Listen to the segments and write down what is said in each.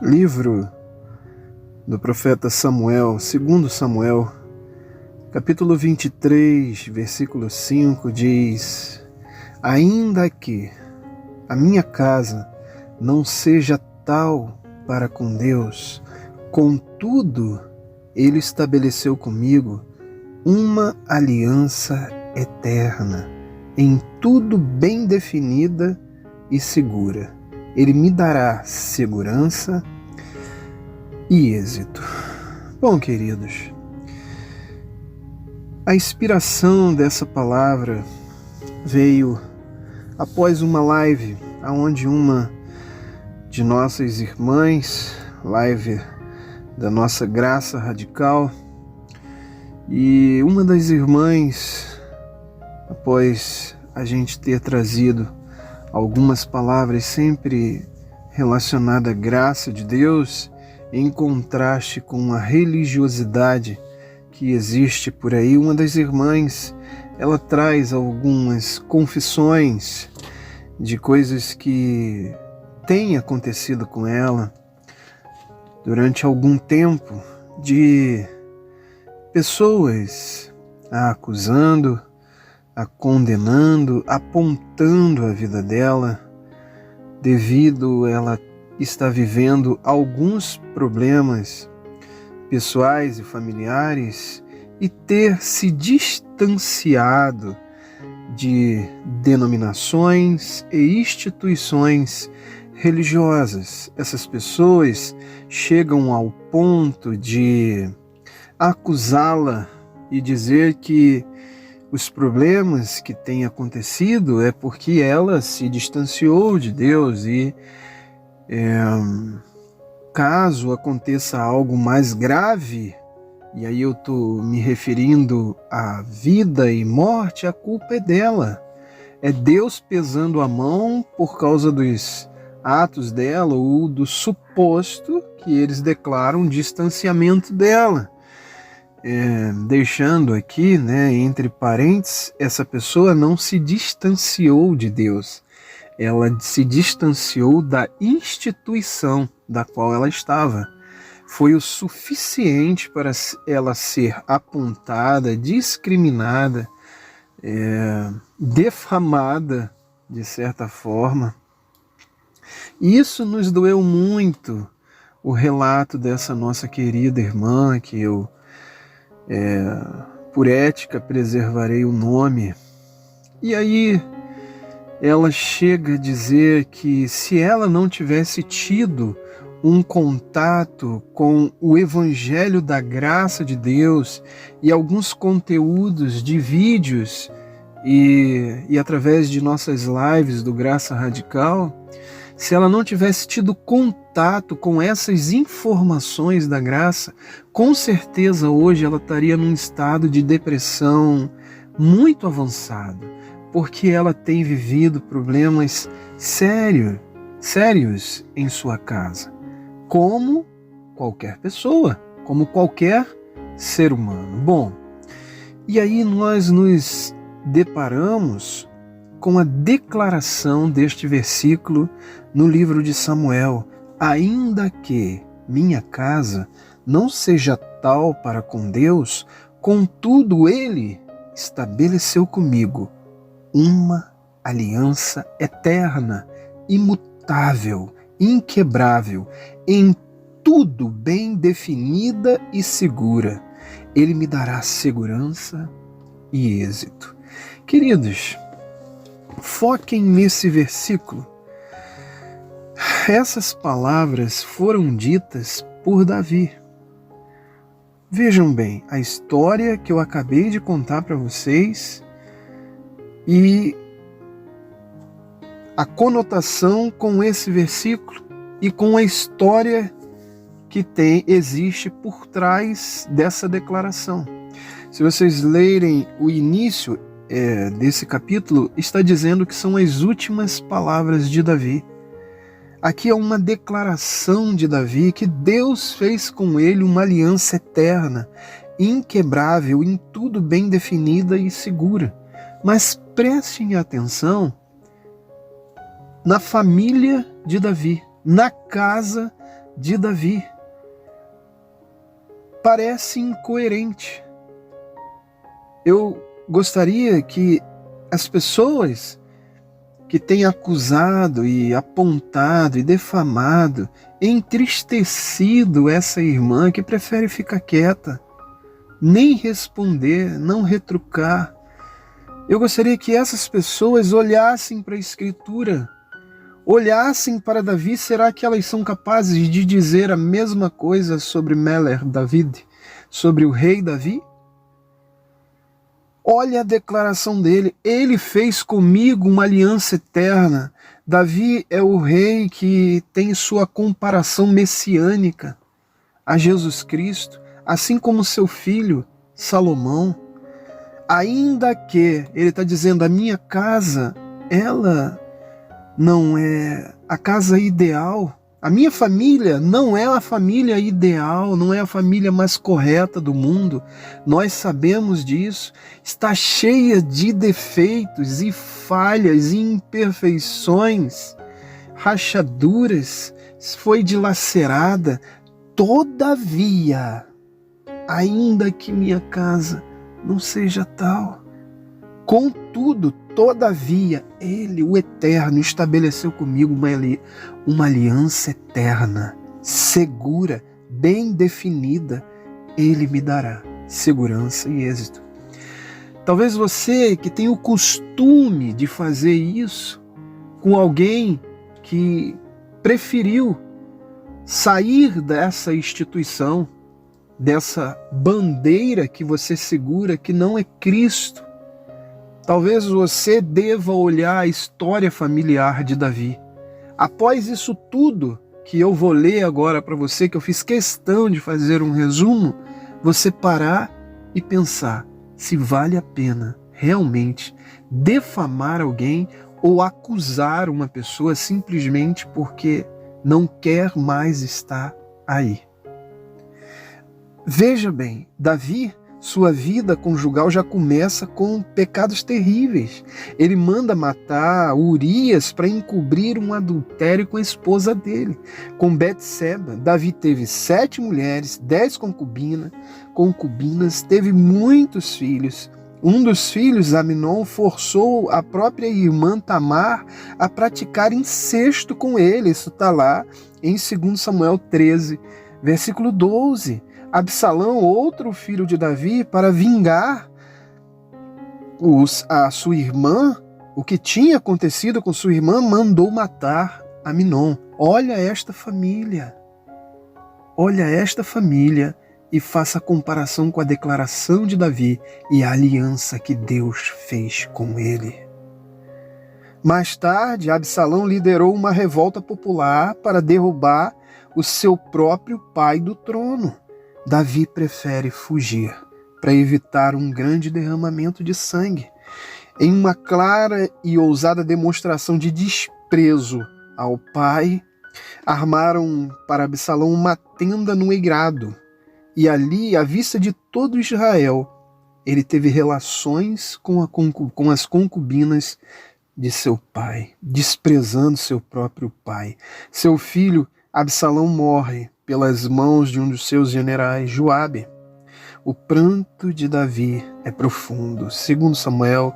Livro do profeta Samuel, 2 Samuel, capítulo 23, versículo 5, diz: Ainda que a minha casa não seja tal para com Deus, contudo, Ele estabeleceu comigo uma aliança eterna, em tudo bem definida e segura. Ele me dará segurança e êxito. Bom, queridos, a inspiração dessa palavra veio após uma live onde uma de nossas irmãs, live da nossa Graça Radical, e uma das irmãs, após a gente ter trazido algumas palavras sempre relacionadas à graça de Deus, em contraste com a religiosidade que existe por aí, uma das irmãs, ela traz algumas confissões de coisas que têm acontecido com ela durante algum tempo, de pessoas a acusando, a condenando, apontando a vida dela, devido a ela estar vivendo alguns problemas pessoais e familiares e ter se distanciado de denominações e instituições religiosas. Essas pessoas chegam ao ponto de acusá-la e dizer que os problemas que têm acontecido é porque ela se distanciou de Deus e caso aconteça algo mais grave, e aí eu estou me referindo à vida e morte, a culpa é dela. É Deus pesando a mão por causa dos atos dela ou do suposto que eles declaram distanciamento dela. Deixando aqui, entre parênteses, essa pessoa não se distanciou de Deus. Ela se distanciou da instituição da qual ela estava. Foi o suficiente para ela ser apontada, discriminada, defamada, de certa forma. E isso nos doeu muito, o relato dessa nossa querida irmã, que eu, por ética, preservarei o nome. E aí ela chega a dizer que se ela não tivesse tido um contato com o Evangelho da Graça de Deus e alguns conteúdos de vídeos e através de nossas lives do Graça Radical, se ela não tivesse tido contato com essas informações da graça, com certeza hoje ela estaria num estado de depressão muito avançado, porque ela tem vivido problemas sérios em sua casa, como qualquer pessoa, como qualquer ser humano. Bom, e aí nós nos deparamos com a declaração deste versículo no livro de Samuel: ainda que minha casa não seja tal para com Deus, contudo Ele estabeleceu comigo uma aliança eterna, imutável, inquebrável, em tudo bem definida e segura. Ele me dará segurança e êxito. Queridos, foquem nesse versículo. Essas palavras foram ditas por Davi. Vejam bem, a história que eu acabei de contar para vocês e a conotação com esse versículo e com a história que existe por trás dessa declaração. Se vocês lerem o início desse capítulo, está dizendo que são as últimas palavras de Davi. Aqui é uma declaração de Davi que Deus fez com ele uma aliança eterna, inquebrável, em tudo bem definida e segura. Mas prestem atenção na família de Davi, na casa de Davi. Parece incoerente. Eu gostaria que as pessoas que têm acusado e apontado e defamado, entristecido essa irmã que prefere ficar quieta, nem responder, não retrucar. Eu gostaria que essas pessoas olhassem para a Escritura, olhassem para Davi. Será que elas são capazes de dizer a mesma coisa sobre Meler David, sobre o rei Davi? Olha a declaração dele: ele fez comigo uma aliança eterna. Davi é o rei que tem sua comparação messiânica a Jesus Cristo, assim como seu filho Salomão. Ainda que, ele está dizendo, a minha casa, ela não é a casa ideal. A minha família não é a família ideal, não é a família mais correta do mundo. Nós sabemos disso. Está cheia de defeitos e falhas e imperfeições, rachaduras, foi dilacerada. Todavia, ainda que minha casa não seja tal, contudo, todavia, Ele, o Eterno, estabeleceu comigo uma aliança eterna, segura, bem definida. Ele me dará segurança e êxito. Talvez você que tem o costume de fazer isso com alguém que preferiu sair dessa instituição, dessa bandeira que você segura, que não é Cristo. Talvez você deva olhar a história familiar de Davi. Após isso tudo que eu vou ler agora para você, que eu fiz questão de fazer um resumo, você parar e pensar se vale a pena realmente defamar alguém ou acusar uma pessoa simplesmente porque não quer mais estar aí. Veja bem, Davi, sua vida conjugal já começa com pecados terríveis. Ele manda matar Urias para encobrir um adultério com a esposa dele, com Betseba. Davi teve 7 mulheres, 10 concubinas, teve muitos filhos. Um dos filhos, Amnon, forçou a própria irmã Tamar a praticar incesto com ele. Isso está lá em 2 Samuel 13, versículo 12. Absalão, outro filho de Davi, para vingar a sua irmã, o que tinha acontecido com sua irmã, mandou matar Amnon. Olha esta família e faça a comparação com a declaração de Davi e a aliança que Deus fez com ele. Mais tarde, Absalão liderou uma revolta popular para derrubar o seu próprio pai do trono. Davi prefere fugir para evitar um grande derramamento de sangue. Em uma clara e ousada demonstração de desprezo ao pai, armaram para Absalão uma tenda no eirado. E ali, à vista de todo Israel, ele teve relações com as concubinas de seu pai, desprezando seu próprio pai. Seu filho, Absalão, morre pelas mãos de um dos seus generais, Joabe. O pranto de Davi é profundo. 2 Samuel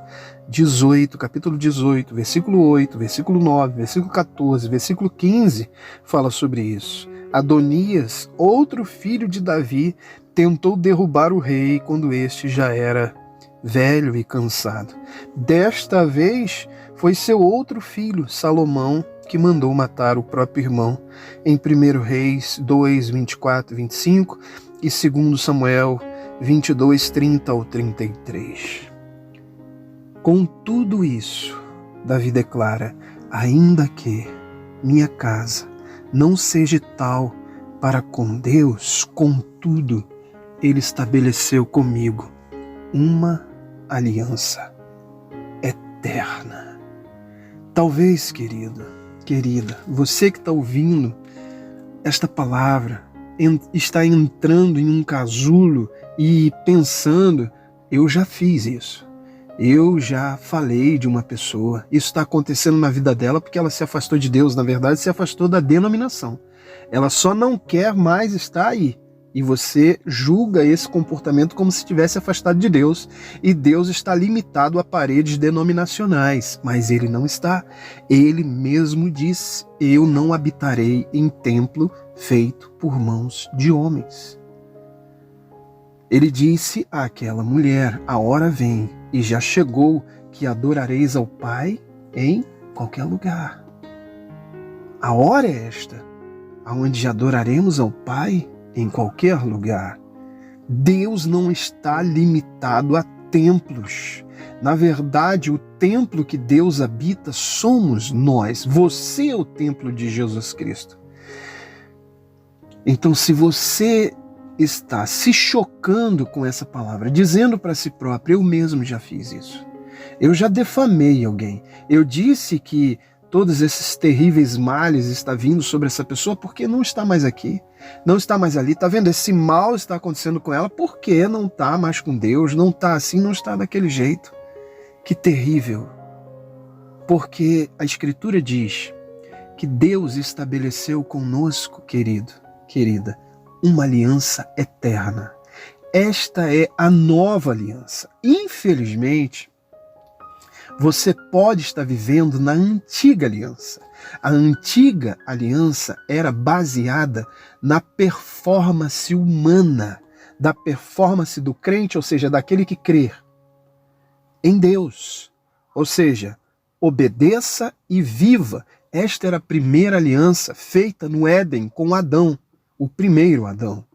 18, capítulo 18, versículo 8, versículo 9, versículo 14, versículo 15, fala sobre isso. Adonias, outro filho de Davi, tentou derrubar o rei quando este já era velho e cansado. Desta vez foi seu outro filho, Salomão, que mandou matar o próprio irmão, em 1 Reis 2, 24 e 25 e 2 Samuel 22, 30 ao 33. Com tudo isso, Davi declara: ainda que minha casa não seja tal para com Deus, contudo, Ele estabeleceu comigo uma aliança eterna. Talvez, querido, querida, você que está ouvindo esta palavra, está entrando em um casulo e pensando: eu já fiz isso. Eu já falei de uma pessoa, isso está acontecendo na vida dela porque ela se afastou de Deus, na verdade se afastou da denominação. Ela só não quer mais estar aí. E você julga esse comportamento como se estivesse afastado de Deus. E Deus está limitado a paredes denominacionais. Mas ele não está. Ele mesmo disse: eu não habitarei em templo feito por mãos de homens. Ele disse àquela mulher: a hora vem e já chegou que adorareis ao Pai em qualquer lugar. A hora é esta, aonde adoraremos ao Pai em qualquer lugar. Deus não está limitado a templos. Na verdade, o templo que Deus habita somos nós. Você é o templo de Jesus Cristo. Então, se você está se chocando com essa palavra, dizendo para si próprio: eu mesmo já fiz isso, eu já defamei alguém, eu disse que todos esses terríveis males estão vindo sobre essa pessoa porque não está mais aqui, não está mais ali, está vendo? Esse mal está acontecendo com ela porque não está mais com Deus, não está assim, não está daquele jeito. Que terrível! Porque a Escritura diz que Deus estabeleceu conosco, querido, querida, uma aliança eterna. Esta é a nova aliança. Infelizmente, você pode estar vivendo na antiga aliança. A antiga aliança era baseada na performance humana, da performance do crente, ou seja, daquele que crê em Deus. Ou seja, obedeça e viva. Esta era a primeira aliança feita no Éden com Adão, o primeiro Adão.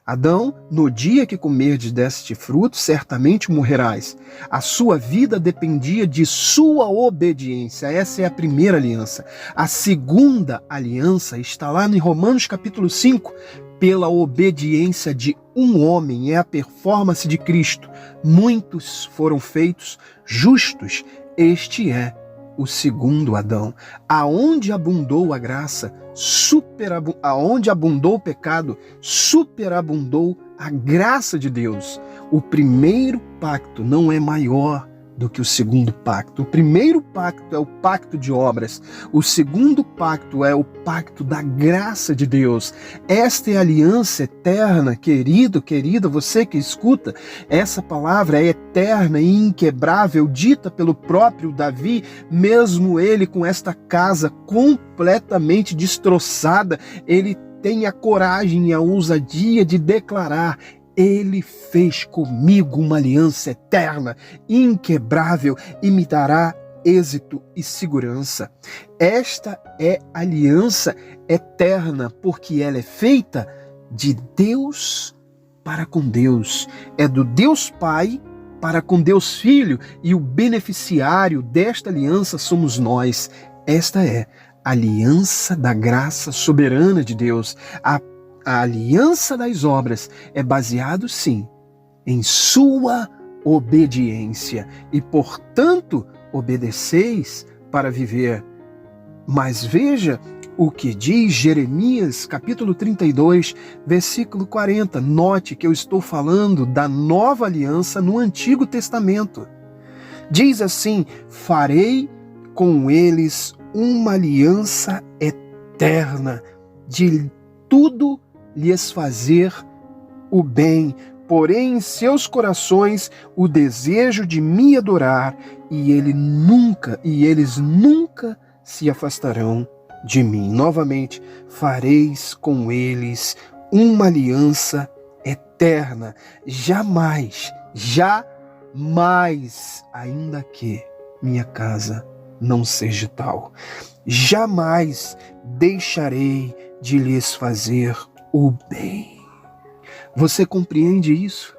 Adão, no dia que comerdes deste fruto, certamente morrerás. A sua vida dependia de sua obediência. Essa é a primeira aliança. A segunda aliança está lá em Romanos capítulo 5. Pela obediência de um homem, é a performance de Cristo. Muitos foram feitos justos. Este é o segundo Adão. Aonde abundou a graça, aonde abundou o pecado, superabundou a graça de Deus. O primeiro pacto não é maior do que o segundo pacto. O primeiro pacto é o pacto de obras. O segundo pacto é o pacto da graça de Deus. Esta é a aliança eterna, querido, querida, você que escuta. Essa palavra é eterna e inquebrável, dita pelo próprio Davi, mesmo ele com esta casa completamente destroçada, ele tem a coragem e a ousadia de declarar: ele fez comigo uma aliança eterna, inquebrável, e me dará êxito e segurança. Esta é a aliança eterna, porque ela é feita de Deus para com Deus. É do Deus Pai para com Deus Filho, e o beneficiário desta aliança somos nós. Esta é a aliança da graça soberana de Deus. A aliança das obras é baseado, sim, em sua obediência. E, portanto, obedeceis para viver. Mas veja o que diz Jeremias, capítulo 32, versículo 40. Note que eu estou falando da nova aliança no Antigo Testamento. Diz assim: farei com eles uma aliança eterna, de tudo lhes fazer o bem, porém em seus corações o desejo de me adorar, e eles nunca se afastarão de mim. Novamente, fareis com eles uma aliança eterna, jamais, ainda que minha casa não seja tal, jamais deixarei de lhes fazer o bem. Você compreende isso?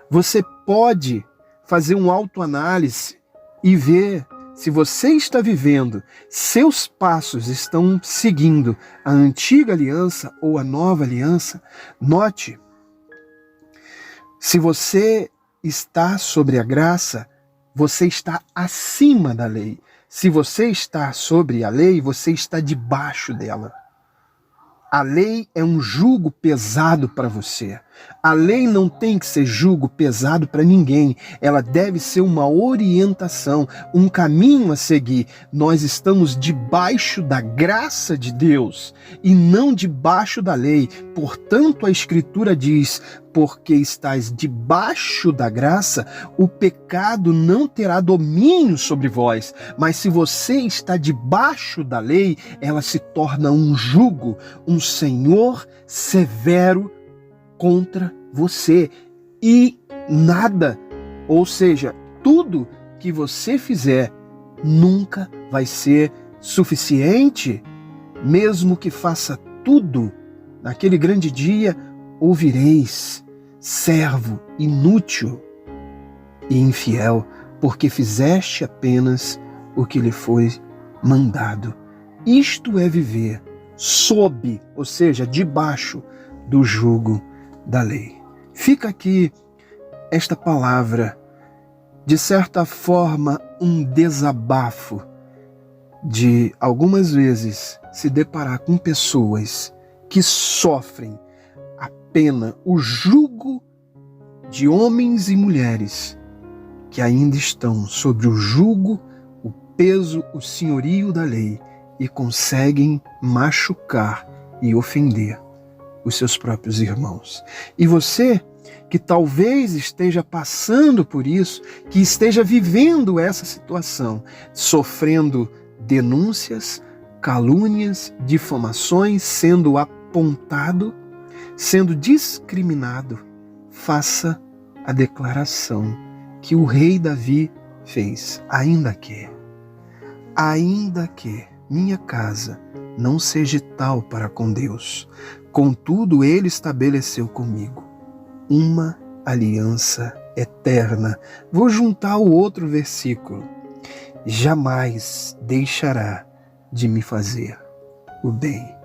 Você pode fazer um autoanálise e ver se você está vivendo, seus passos estão seguindo a antiga aliança ou a nova aliança. Note, se você está sobre a graça, você está acima da lei. Se você está sobre a lei, você está debaixo dela. A lei é um jugo pesado para você. A lei não tem que ser jugo pesado para ninguém. Ela deve ser uma orientação, um caminho a seguir. Nós estamos debaixo da graça de Deus e não debaixo da lei. Portanto, a Escritura diz: porque estás debaixo da graça, o pecado não terá domínio sobre vós. Mas se você está debaixo da lei, ela se torna um jugo, um senhor severo contra você. E nada, ou seja, tudo que você fizer nunca vai ser suficiente. Mesmo que faça tudo, naquele grande dia ouvireis: servo inútil e infiel, porque fizeste apenas o que lhe foi mandado. Isto é viver sob, ou seja, debaixo do jugo da lei. Fica aqui esta palavra, de certa forma, um desabafo de algumas vezes se deparar com pessoas que sofrem a pena, o jugo de homens e mulheres que ainda estão sobre o jugo, o peso, o senhorio da lei e conseguem machucar e ofender os seus próprios irmãos. E você que talvez esteja passando por isso, que esteja vivendo essa situação, sofrendo denúncias, calúnias, difamações, sendo apontado, sendo discriminado, faça a declaração que o rei Davi fez: ainda que minha casa não seja tal para com Deus, contudo ele estabeleceu comigo uma aliança eterna. Vou juntar o outro versículo: jamais deixará de me fazer o bem.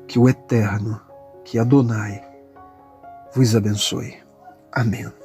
Que o Eterno, que Adonai, vos abençoe. Amém.